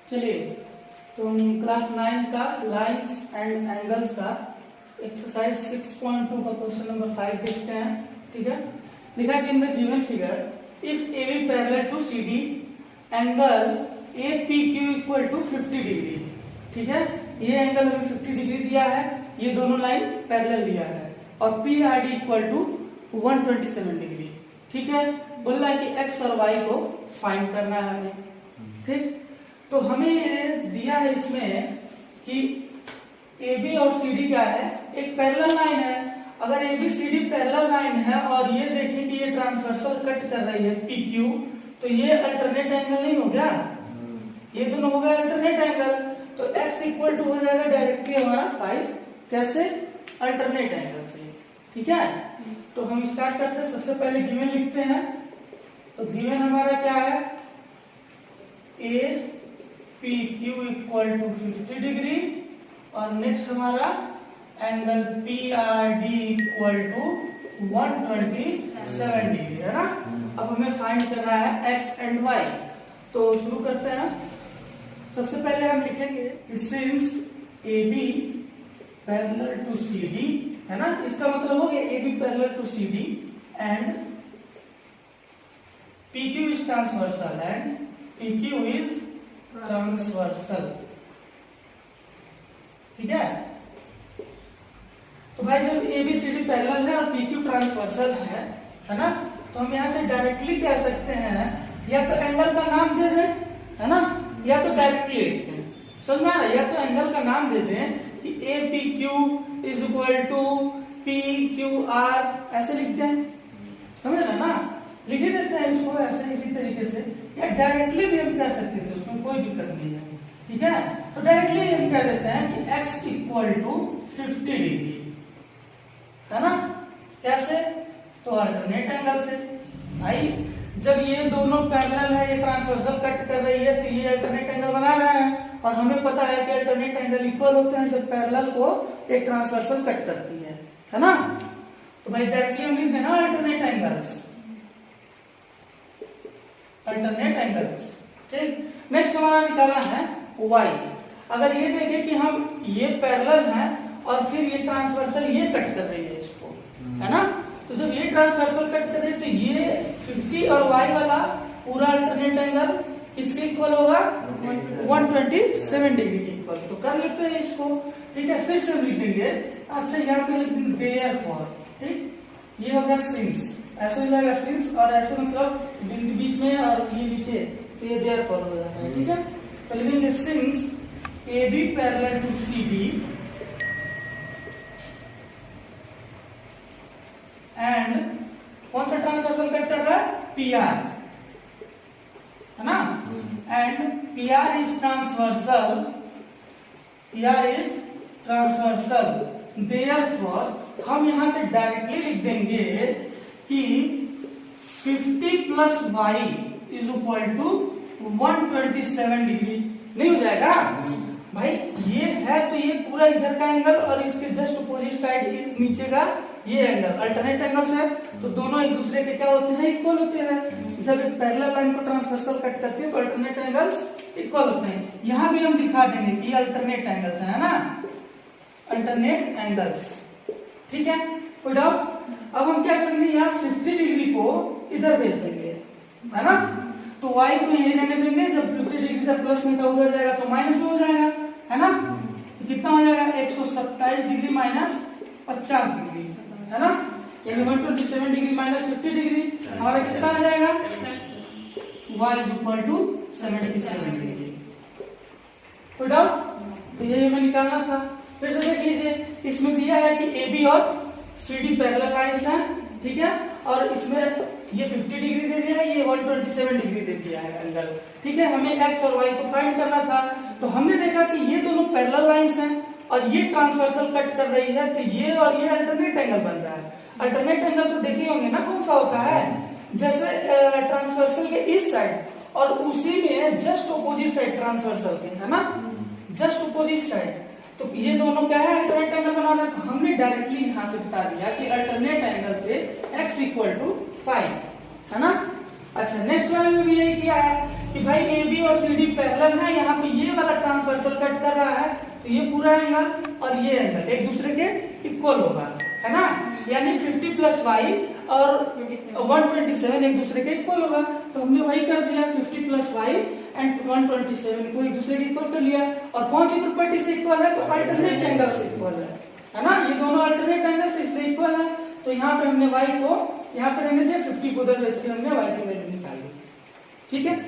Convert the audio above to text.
चलिए तो हम क्लास 9 का लाइंस एंड एंगल्स का एक्सरसाइज 6.2 का क्वेश्चन नंबर 5 देखते हैं। ठीक है, लिखा कि in the given figure if A B parallel to C D angle A P Q equal to 50 degree. ठीक है, ये एंगल हमें 50 डिग्री दिया है, ये दोनों लाइन पैरेलल दिया है और P R D equal to 127 degree. ठीक है, बोल रहा है कि एक्स और वाई को फाइंड करना है हमें। ठीक, तो हमें ये दिया है इसमें कि ए बी और सी डी क्या है, एक पैरेलल लाइन है। अगर A B C D parallel line है और ये देखिए कि ये ट्रांसवर्सल कट कर रही है पी क्यू, तो ये अल्टरनेट एंगल नहीं हो गया, ये दोनों हो गया अल्टरनेट एंगल। तो x इक्वल टू हो जाएगा डायरेक्टली हमारा 5, कैसे, अल्टरनेट एंगल से। ठीक है, तो हम स्टार्ट करते हैं। सबसे पहले गिवन लिखते हैं। तो गिवन हमारा क्या है, A P Q equal to 50 degree और नेक्स्ट हमारा angle P R D equal to 127 degree है ना। अब हमें फाइंड करना है एक्स एंड वाई। तो शुरू करते हैं। सबसे पहले हम लिखेंगे since A B parallel to C D, है ना, इसका मतलब हो गया A B parallel to C D and P Q is transversal and P Q is transversal. ठीक है, तो भाई जब A B C D parallel है और पी क्यू ट्रांसवर्सल है ना, तो हम यहां से डायरेक्टली कह सकते हैं, या तो एंगल का नाम दे दें, है ना, या तो डायरेक्टली लिखते हैं। समझ में आ रहा है, या तो एंगल का नाम दे दें कि A P Q is equal to P Q R, ऐसे लिखते हैं। समझ रहे ना, लिख ही देते हैं इसको ऐसे इसी तरीके से, या डायरेक्टली भी हम कह सकते थे, उसमें कोई दिक्कत नहीं है। ठीक है, तो डायरेक्टली हम कह देते हैं कि x इक्वल टू 50 डिग्री, है ना। कैसे, तो अल्टरनेट एंगल से। भाई जब ये दोनों पैरेलल है, ये ट्रांसवर्सल कट कर रही है, तो ये अल्टरनेट एंगल बना रहे हैं और हमें पता है कि अल्टरनेट एंगल इक्वल होते हैं जब पैरेलल को एक ट्रांसवर्सल कट करती है ना। तो भाई डायरेक्टली हम लिख देना अल्टरनेट एंगल्स, अल्टरनेट एंगल्स। ठीक, नेक्स्ट हमारा निकालना है y। अगर ये देखें कि हम ये पैरेलल है और फिर ये ट्रांसवर्सल ये कट कर रही है इसको, है ना, तो जब ये ट्रांसवर्सल कट कर रही है तो ये 50 और y वाला पूरा अल्टरनेट एंगल किसके इक्वल होगा, 127 डिग्री के इक्वल। तो कर लेते हैं इसको। ठीक है, फिर से हम लिख देंगे, अच्छा यहाँ पे लिख देंगे देयरफॉर। ठीक, ये हो गया सिंस, ऐसे हो जाएगा सिंस, और ऐसे मतलब बिंदु बीच में और ये नीचे, तो ये देयरफॉर हो जाता है। ठीक है, तो लिखेंगे since A B parallel to C B and कौन सा ट्रांसवर्सल कट कर रहा है, पी आर, है ना, and P R is transversal, P R is transversal. Therefore हम यहां से डायरेक्टली लिख देंगे कि 50 plus Y is equal to 127 degree. नहीं हो जाएगा भाई, ये है तो ये पूरा इधर का एंगल और इसके जस्ट अपोजिट साइड इस नीचे का ये एंगल अल्टरनेट एंगल्स है, तो दोनों एक दूसरे के क्या होते हैं, इक्वल होते हैं। जब एक पैरेलल लाइन को ट्रांसवर्सल कट करती है तो अल्टरनेट एंगल्स इक्वल होते हैं। यहां भी हम दिखा देंगे कि अल्टरनेट एंगल्स है ना, अल्टरनेट एंगल्स। ठीक है, कोई डाउट। अब हम क्या करेंगे, यहाँ 50 डिग्री को इधर भेज देंगे, है ना, तो y को यही रहने देंगे। जब 50 डिग्री का प्लस में का उधर जाएगा तो माइनस में हो जाएगा, है ना, तो कितना हो जाएगा, 127 डिग्री माइनस 50 डिग्री, है ना, यानी 127 डिग्री माइनस 50 डिग्री हमारा कितना आ जाएगा, y is equal to 77 degree. कोई डाउट, तो यही हमें निकालना था। फिर से देख लीजिए, इसमें दिया है कि ए बी और सी डी पैरेलल लाइंस हैं। ठीक है, और इसमें ये 50 डिग्री दे दिया है, ये 127 डिग्री दे दिया है एंगल। ठीक है, हमें x और y को फाइंड करना था। तो हमने देखा कि ये दोनों पैरेलल लाइंस हैं और ये ट्रांसवर्सल कट कर रही है, तो ये और ये अल्टरनेट एंगल बन रहा है। अल्टरनेट एंगल तो देखे होंगे ना कौन सा होता है, जैसे ट्रांसवर्सल के इस साइड और उसी में जस्ट अपोजिट साइड ट्रांसवर्सल के, है ना, जस्ट अपोजिट साइड। तो ये दोनों क्या है, अल्टरनेट एंगल बना रहे हैं। तो हमने डायरेक्टली यहां से बता दिया कि अल्टरनेट एंगल से x इक्वल टू 5, है ना। अच्छा, नेक्स्ट वाले में भी यही किया है कि भाई ए बी और सी डी पैरेलल है, यहाँ पे ये तो ये पूरा एंगल और ये एंगल एक दूसरे के इक्वल होगा, है ना, यानी 50 प्लस वाई और 127 एक दूसरे के इक्वल होगा। तो हमने वही कर दिया, 50 प्लस वाई एंड 127 को एक दूसरे के इक्वल कर लिया। और कौन सी प्रॉपर्टी से इक्वल है? तो अल्टरनेट एंगल से इक्वल है ना, ये दोनों अल्टरनेट एंगल से इसलिए इक्वल है। तो यहाँ पे हमने y को यहाँ पे रहने दिया, 50 को उधर भेज के हमने y की वैल्यू निकाली, ठीक है।